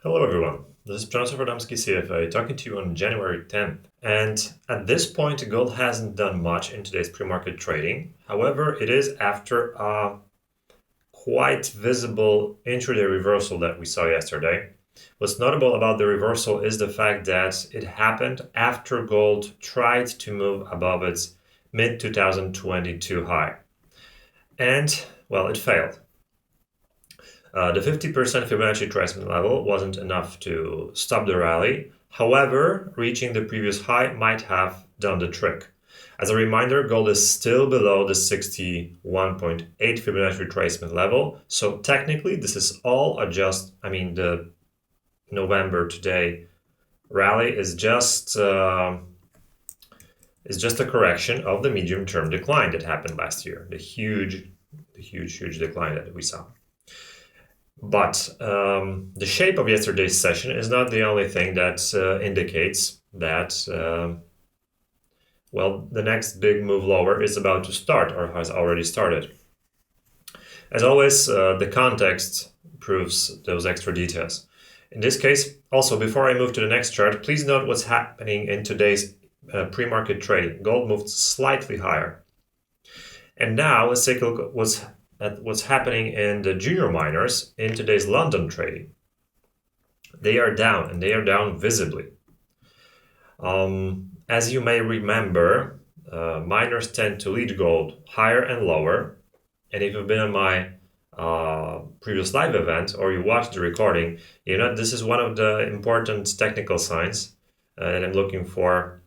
Hello everyone, this is Przemysław Radomski, CFA, talking to you on January 10th. And at this point, gold hasn't done much in today's pre-market trading. However, it is after a quite visible intraday reversal that we saw yesterday. What's notable about the reversal is the fact that it happened after gold tried to move above its mid-2022 high. And, well, it failed. The 50% Fibonacci retracement level wasn't enough to stop the rally. However, reaching the previous high might have done the trick. As a reminder, gold is still below the 61.8 Fibonacci retracement level. So technically, this is all the November today rally is just a correction of the medium-term decline that happened last year. The huge decline that we saw. But the shape of yesterday's session is not the only thing that indicates that, the next big move lower is about to start or has already started. As always, the context proves those extra details. In this case, also, before I move to the next chart, please note what's happening in today's pre-market trading. Gold moved slightly higher. And now let's take a look at what's happening in the junior miners in today's London trading. They are down, and they are down visibly. As you may remember, miners tend to lead gold higher and lower. And if you've been on my previous live event or you watched the recording, you know this is one of the important technical signs that I'm looking for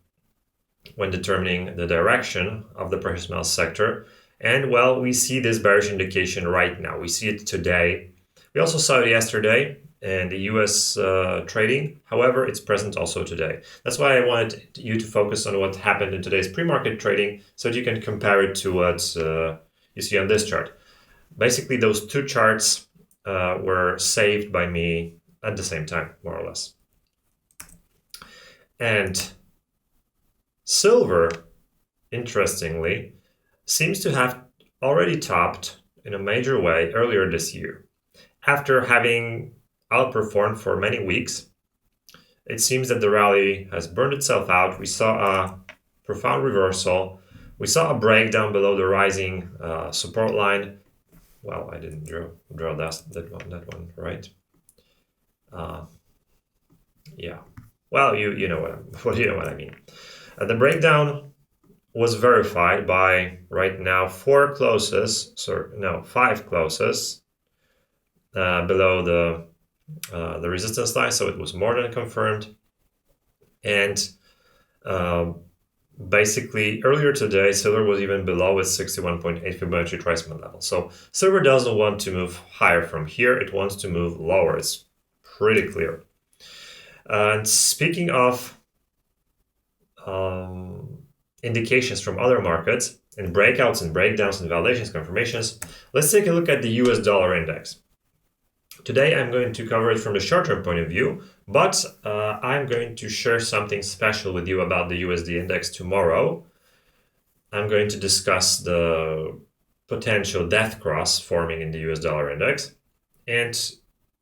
when determining the direction of the precious metals sector. And well, we see this bearish indication right now. We see it today. We also saw it yesterday in the US trading. However, it's present also today. That's why I wanted you to focus on what happened in today's pre-market trading so that you can compare it to what you see on this chart. Basically, those two charts were saved by me at the same time, more or less. And silver, interestingly, seems to have already topped in a major way earlier this year. After having outperformed for many weeks, it seems that the rally has burned itself out. We saw a profound reversal. We saw a breakdown below the rising support line. Well, I didn't draw that one, right? Yeah. Well, you know what I mean. The breakdown was verified by right now 5 closes below the resistance line, so it was more than confirmed. And basically earlier today, silver was even below its 61.8 Fibonacci retracement level. So silver doesn't want to move higher from here; it wants to move lower. It's pretty clear. And speaking of indications from other markets and breakouts and breakdowns and validations, confirmations, let's take a look at the US dollar index. Today I'm going to cover it from the short-term point of view, but I'm going to share something special with you about the USD index tomorrow. I'm going to discuss the potential death cross forming in the US dollar index and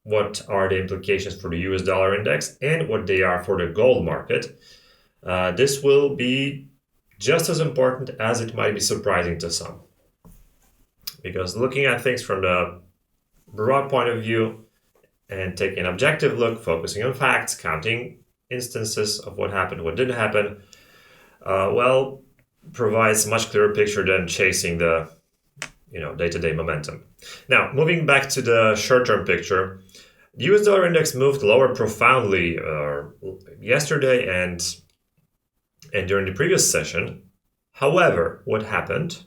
what are the implications for the US dollar index and what they are for the gold market. This will be just as important as it might be surprising to some. Because looking at things from the broad point of view and taking an objective look, focusing on facts, counting instances of what happened, what didn't happen, provides a much clearer picture than chasing the day-to-day momentum. Now, moving back to the short-term picture, the US dollar index moved lower profoundly yesterday and during the previous session. However, what happened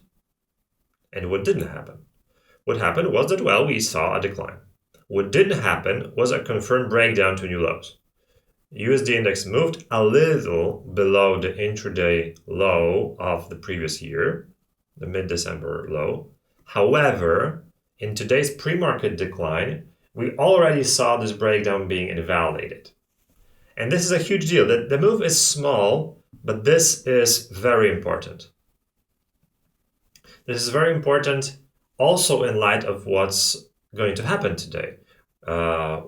and what didn't happen? What happened was that, we saw a decline. What didn't happen was a confirmed breakdown to new lows. USD index moved a little below the intraday low of the previous year, the mid-December low. However, in today's pre-market decline, we already saw this breakdown being invalidated. And this is a huge deal. The move is small, but this is very important. This is very important also in light of what's going to happen today. we're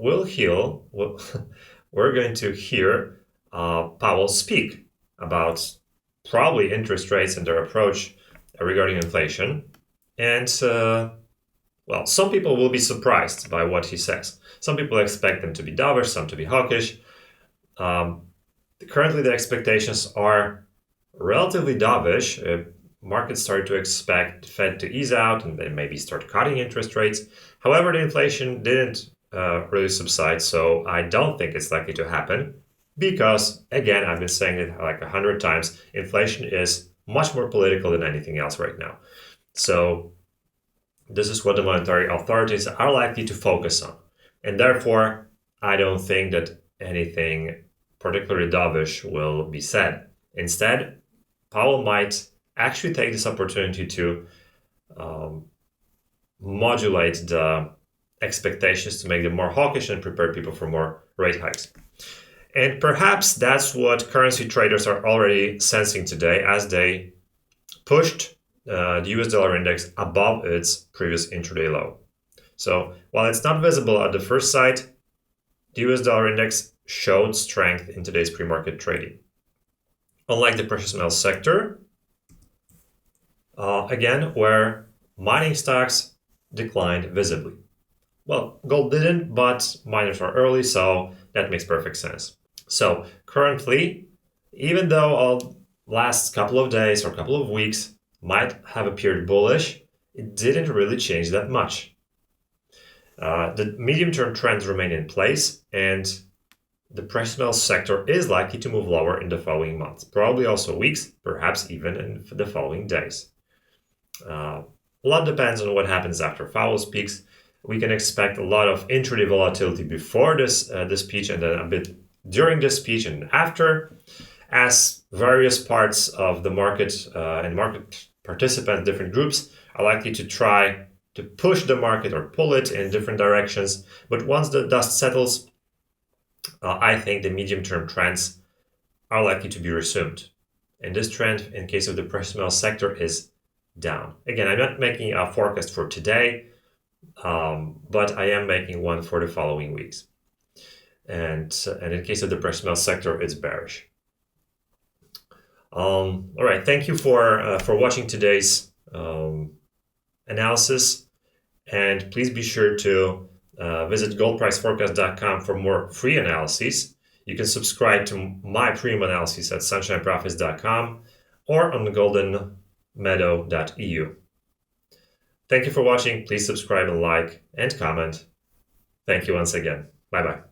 going to hear Powell speak about probably interest rates and their approach regarding inflation. And well, some people will be surprised by what he says. Some people expect them to be dovish, some to be hawkish. Currently, the expectations are relatively dovish. Markets start to expect the Fed to ease out and then maybe start cutting interest rates. However, the inflation didn't really subside, so I don't think it's likely to happen because, again, I've been saying it like 100 times, inflation is much more political than anything else right now. So this is what the monetary authorities are likely to focus on. And therefore, I don't think that anything particularly dovish will be said. Instead, Powell might actually take this opportunity to modulate the expectations to make them more hawkish and prepare people for more rate hikes. And perhaps that's what currency traders are already sensing today as they pushed the US dollar index above its previous intraday low. So while it's not visible at the first sight, the US dollar index showed strength in today's pre-market trading. Unlike the precious metals sector, again, where mining stocks declined visibly. Well, gold didn't, but miners are early, so that makes perfect sense. So currently, even though last couple of days or couple of weeks might have appeared bullish, it didn't really change that much. The medium-term trends remain in place, and the precious metals sector is likely to move lower in the following months, probably also weeks, perhaps even in the following days. A lot depends on what happens after Powell speaks. We can expect a lot of intraday volatility before this speech, and then a bit during this speech and after, as various parts of the market and market participants, different groups, are likely to try to push the market or pull it in different directions. But once the dust settles, I think the medium-term trends are likely to be resumed. And this trend, in case of the precious metals sector, is down. Again, I'm not making a forecast for today, but I am making one for the following weeks. And in case of the precious metals sector, it's bearish. All right, thank you for watching today's analysis, and please be sure to visit goldpriceforecast.com for more free analyses. You can subscribe to my premium analysis at sunshineprofits.com or on goldenmeadow.eu. Thank you for watching. Please subscribe and like and comment. Thank you once again. Bye-bye.